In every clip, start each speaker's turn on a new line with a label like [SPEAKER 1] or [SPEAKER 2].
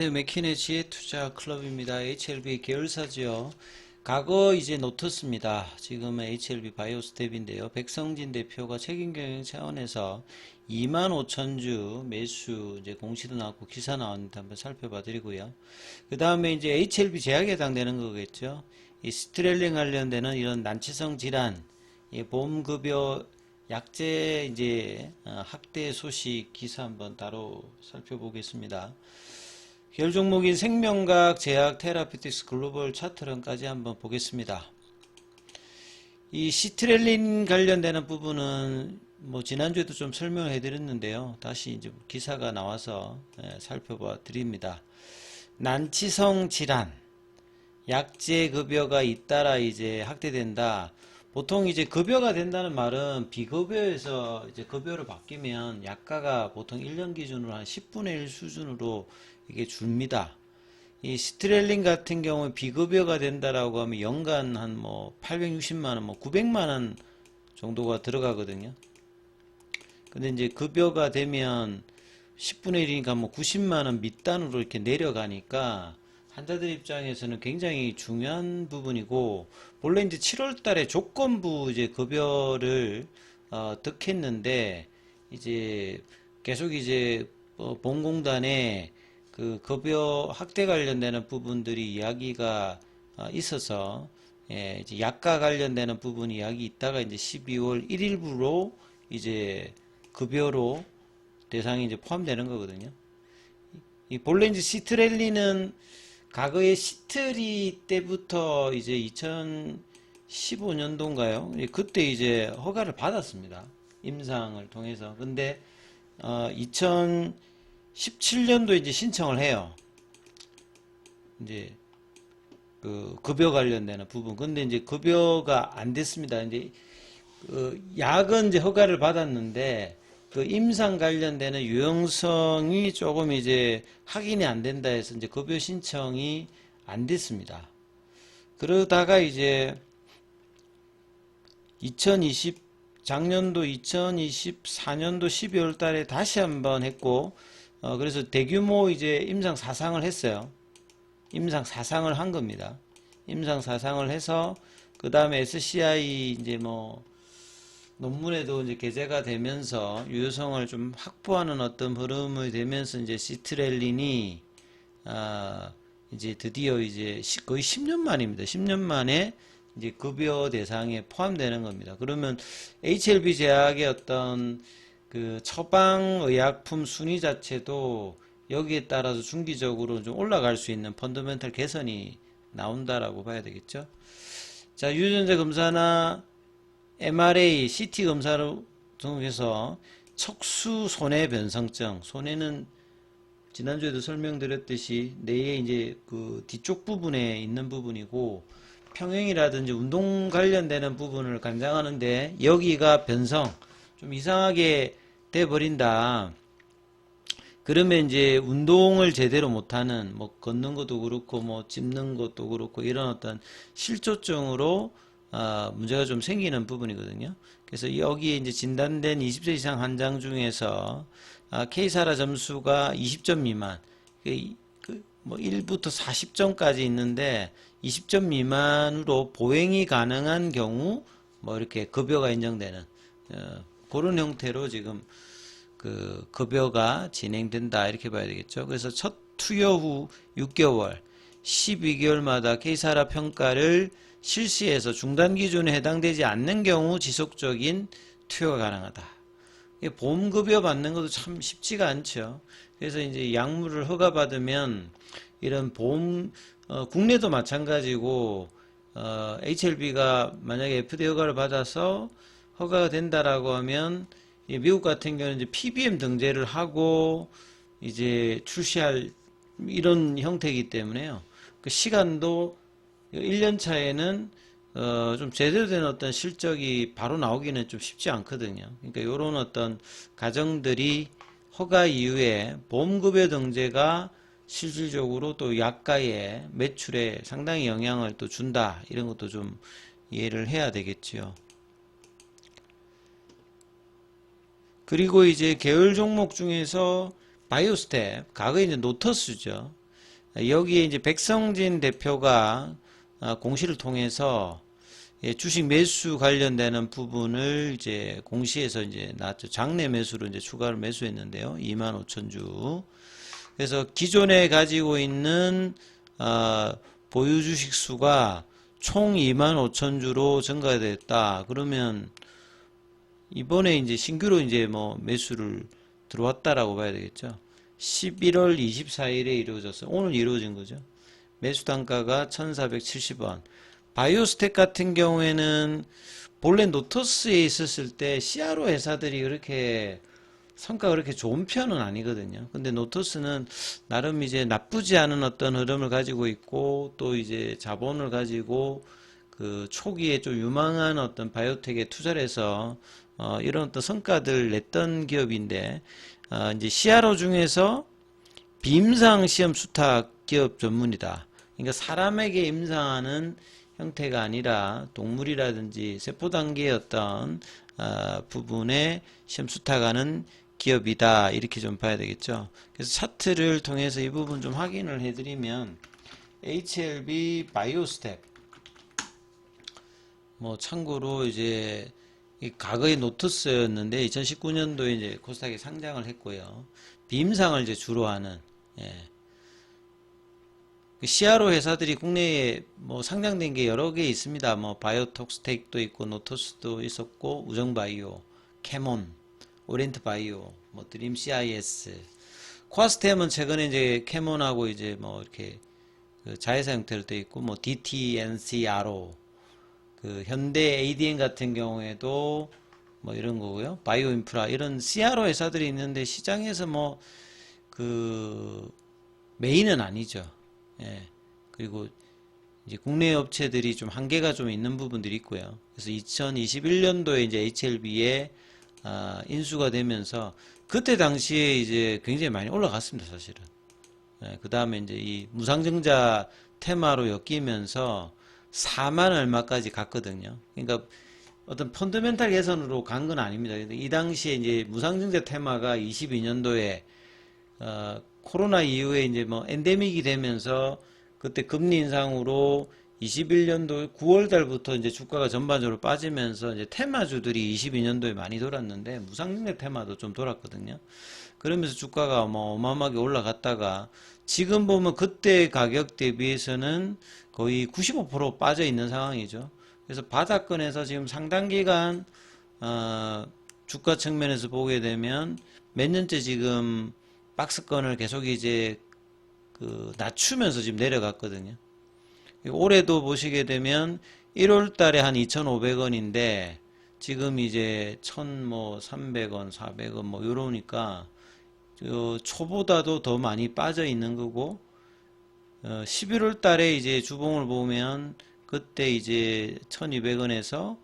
[SPEAKER 1] 네, 맥킨의 지혜투자 클럽입니다. HLB 계열사죠. 과거 이제 노트스입니다. 지금은 HLB 바이오스텝인데요. 백성진 대표가 책임경영 차원에서 25,000주 매수 이제 공시도 나왔고 기사 나왔는데 한번 살펴봐 드리고요. 그 다음에 이제 HLB 제약에 해당되는 거겠죠. 이 스트렐링 관련되는 이런 난치성 질환, 보험급여 약제 이제 확대 소식 기사 한번 따로 살펴보겠습니다. 계열 종목인 생명과학, 제약, 테라피틱스, 글로벌 차트론까지 한번 보겠습니다. 이 시트렐린 관련되는 부분은 뭐 지난주에도 좀 설명을 해드렸는데요. 다시 이제 기사가 나와서 살펴봐 드립니다. 난치성 질환, 약제 급여가 잇따라 이제 확대된다. 보통 이제 급여가 된다는 말은 비급여에서 이제 급여로 바뀌면 약가가 보통 1년 기준으로 한 10분의 1 수준으로 이게 줍니다. 이 스트렐린 같은 경우에 비급여가 된다라고 하면 연간 한 뭐 860만원, 뭐 900만원 정도가 들어가거든요. 근데 이제 급여가 되면 10분의 1이니까 뭐 90만원 밑단으로 이렇게 내려가니까 환자들 입장에서는 굉장히 중요한 부분이고, 본래 이제 7월 달에 조건부 이제 급여를 득했는데, 이제 계속 이제 보험공단에 그 급여 확대 관련되는 부분들이 이야기가 있어서, 이제 약가 관련되는 부분이 이야기 있다가 이제 12월 1일부로 이제 급여로 대상이 이제 포함되는 거거든요. 이 본래 이제 시트렐리는 과거에 시트리 때부터 이제 2015년도인가요? 그때 이제 허가를 받았습니다. 임상을 통해서. 근데 2017년도에 이제 신청을 해요. 이제 그 급여 관련되는 부분. 근데 이제 급여가 안 됐습니다. 이제 그 약은 이제 허가를 받았는데 그 임상 관련되는 유용성이 조금 이제 확인이 안 된다 해서 이제 급여 신청이 안 됐습니다. 그러다가 이제 작년도 2024년도 12월 달에 다시 한번 했고, 그래서 대규모 이제 임상 사상을 했어요. 임상 사상을 한 겁니다. 임상 사상을 해서, 그 다음에 SCI 이제 뭐, 논문에도 이제 게재가 되면서 유효성을 좀 확보하는 어떤 흐름이 되면서 이제 시트렐린이 이제 드디어 이제 거의 10년 만입니다. 10년 만에 이제 급여 대상에 포함되는 겁니다. 그러면 HLB 제약의 어떤 그 처방의약품 순위 자체도 여기에 따라서 중기적으로 좀 올라갈 수 있는 펀더멘털 개선이 나온다라고 봐야 되겠죠. 자, 유전자 검사나 MRA, CT 검사로 통해서 척수 손해 변성증, 손해는 지난주에도 설명드렸듯이 뇌의 이제 그 뒤쪽 부분에 있는 부분이고, 평행이라든지 운동 관련되는 부분을 관장하는데 여기가 변성, 좀 이상하게 돼 버린다. 그러면 이제 운동을 제대로 못하는, 뭐 걷는 것도 그렇고 뭐 짚는 것도 그렇고 이런 어떤 실조증으로 문제가 좀 생기는 부분이거든요. 그래서 여기에 이제 진단된 20세 이상 환자 중에서 K사라 점수가 20점 미만, 뭐 1부터 40점까지 있는데 20점 미만으로 보행이 가능한 경우 뭐 이렇게 급여가 인정되는 그런 형태로 지금 그 급여가 진행된다 이렇게 봐야 되겠죠. 그래서 첫 투여 후 6개월, 12개월마다 K사라 평가를 실시해서 중단 기준에 해당되지 않는 경우 지속적인 투여가 가능하다. 보험급여 받는 것도 참 쉽지가 않죠. 그래서 이제 약물을 허가받으면 이런 보험, 국내도 마찬가지고, HLB가 만약에 FDA 허가를 받아서 허가가 된다라고 하면, 미국 같은 경우는 이제 PBM 등재를 하고, 이제 출시할 이런 형태이기 때문에요. 그 시간도 1년 차에는 좀 제대로 된 어떤 실적이 바로 나오기는 좀 쉽지 않거든요. 그러니까 이런 어떤 가정들이 허가 이후에 보험급여 등재가 실질적으로 또 약가의 매출에 상당히 영향을 또 준다. 이런 것도 좀 이해를 해야 되겠지요. 그리고 이제 계열 종목 중에서 바이오스텝, 과거에 이제 노터스죠. 여기에 이제 백성진 대표가 공시를 통해서 주식 매수 관련되는 부분을 이제 공시에서 이제 나왔죠. 장내 매수로 이제 추가로 매수했는데요. 25,000주. 그래서 기존에 가지고 있는 보유 주식 수가 총 25,000주로 증가됐다. 그러면 이번에 이제 신규로 이제 뭐 매수를 들어왔다라고 봐야 되겠죠. 11월 24일에 이루어졌어요. 오늘 이루어진 거죠. 매수 단가가 1,470원. 바이오스텍 같은 경우에는 본래 노터스에 있었을 때 CRO 회사들이 그렇게 성과가 그렇게 좋은 편은 아니거든요. 근데 노터스는 나름 이제 나쁘지 않은 어떤 흐름을 가지고 있고 또 이제 자본을 가지고 그 초기에 좀 유망한 어떤 바이오텍에 투자를 해서 이런 어떤 성과들 냈던 기업인데 이제 CRO 중에서 비임상 시험 수탁 기업 전문이다. 그러니까 사람에게 임상하는 형태가 아니라 동물이라든지 세포 단계의 어떤 부분에 시험 수탁하는 기업이다. 이렇게 좀 봐야 되겠죠. 그래서 차트를 통해서 이 부분 좀 확인을 해드리면 HLB 바이오스텍 뭐 참고로 이제 과거의 노트스였는데 2019년도에 이제 코스닥에 상장을 했고요. 비임상을 이제 주로 하는 CRO 회사들이 국내에 뭐 상장된 게 여러 개 있습니다. 뭐 바이오톡스텍도 있고 노토스도 있었고 우정바이오, 캐몬, 오리엔트바이오, 뭐 드림CIS, 코아스템은 최근에 이제 캐몬하고 이제 뭐 이렇게 그 자회사 형태로 되어 있고 뭐 DTNCRO, 그 현대 ADN 같은 경우에도 뭐 이런 거고요. 바이오인프라 이런 CRO 회사들이 있는데 시장에서 뭐 그 메인은 아니죠. 예. 그리고 이제 국내 업체들이 좀 한계가 좀 있는 부분들이 있고요. 그래서 2021년도에 이제 HLB에 인수가 되면서 그때 당시에 이제 굉장히 많이 올라갔습니다, 사실은. 예. 그 다음에 이제 이 무상증자 테마로 엮이면서 4만 얼마까지 갔거든요. 그러니까 어떤 펀더멘탈 개선으로 간 건 아닙니다. 이 당시에 이제 무상증자 테마가 22년도에 코로나 이후에 이제 뭐 엔데믹이 되면서 그때 금리 인상으로 21년도 9월 달부터 이제 주가가 전반적으로 빠지면서 이제 테마주들이 22년도에 많이 돌았는데 무상증자 테마도 좀 돌았거든요. 그러면서 주가가 뭐 어마어마하게 올라갔다가 지금 보면 그때 가격 대비해서는 거의 95% 빠져 있는 상황이죠. 그래서 바닥권에서 지금 상당 기간 주가 측면에서 보게 되면 몇 년째 지금 박스권을 계속 이제 그 낮추면서 지금 내려갔거든요. 올해도 보시게 되면 1월 달에 한 2,500원인데 지금 이제 1,300원, 400원 뭐 이러니까 초보다도 더 많이 빠져 있는 거고 11월 달에 이제 주봉을 보면 그때 이제 1,200원에서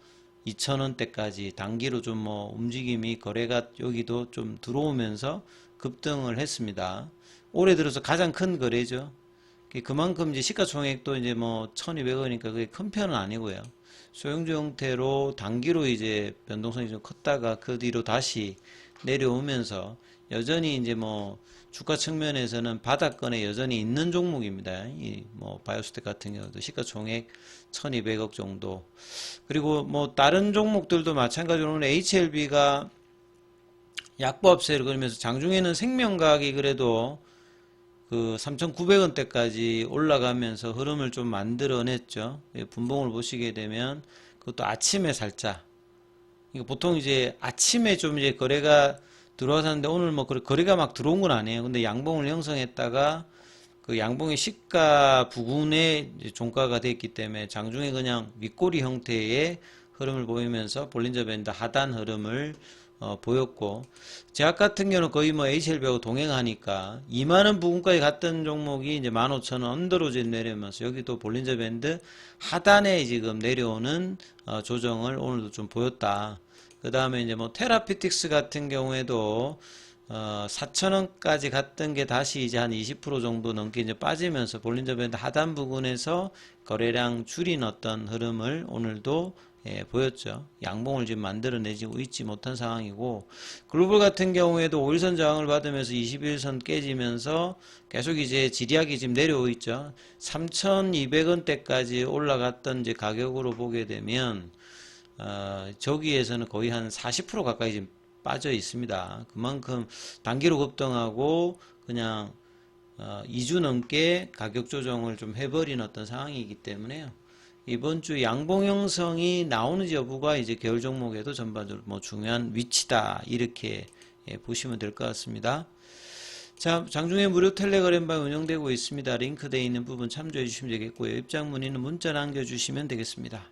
[SPEAKER 1] 2,000원대까지 단기로 좀 뭐 움직임이 거래가 여기도 좀 들어오면서 급등을 했습니다. 올해 들어서 가장 큰 거래죠. 그만큼 이제 시가총액도 이제 뭐 1,200원이니까 그게 큰 편은 아니고요. 소형주 형태로 단기로 이제 변동성이 좀 컸다가 그 뒤로 다시 내려오면서 여전히 이제 뭐 주가 측면에서는 바닥권에 여전히 있는 종목입니다. 이 뭐 바이오스텍 같은 경우도 시가총액 1,200억 정도. 그리고 뭐 다른 종목들도 마찬가지로 HLB가 약보합세를 그러면서 장중에는 생명과학이 그래도 그 3,900원대까지 올라가면서 흐름을 좀 만들어냈죠. 분봉을 보시게 되면 그것도 아침에 살짝. 보통 이제 아침에 좀 이제 거래가 들어와서 하는데 오늘 뭐 거래가 막 들어온 건 아니에요. 근데 양봉을 형성했다가 그 양봉의 시가 부근에 종가가 됐기 때문에 장중에 그냥 윗꼬리 형태의 흐름을 보이면서 볼린저 밴드 하단 흐름을 보였고 제약 같은 경우는 거의 뭐 HLB하고 동행하니까 2만원 부근까지 갔던 종목이 이제 15,000원 언더로 지금 내려오면서 여기도 볼린저 밴드 하단에 지금 내려오는 조정을 오늘도 좀 보였다. 그 다음에 이제 뭐 테라피틱스 같은 경우에도 4,000원까지 갔던 게 다시 이제 한 20% 정도 넘게 이제 빠지면서 볼린저 밴드 하단 부근에서 거래량 줄인 어떤 흐름을 오늘도 보였죠. 양봉을 지금 만들어내지 있지 못한 상황이고, 글로벌 같은 경우에도 5일선 저항을 받으면서 21선 깨지면서 계속 이제 지리하게 지금 내려오고 있죠. 3,200원대까지 올라갔던 이제 가격으로 보게 되면 저기에서는 거의 한 40% 가까이 지금 빠져 있습니다. 그만큼 단기로 급등하고 그냥 2주 넘게 가격 조정을 좀 해버린 어떤 상황이기 때문에요. 이번 주 양봉 형성이 나오는지 여부가 이제 계열 종목에도 전반적으로 뭐 중요한 위치다, 이렇게 보시면 될 것 같습니다. 자, 장중에 무료 텔레그램방 운영되고 있습니다. 링크되어 있는 부분 참조해 주시면 되겠고요. 입장 문의는 문자 남겨주시면 되겠습니다.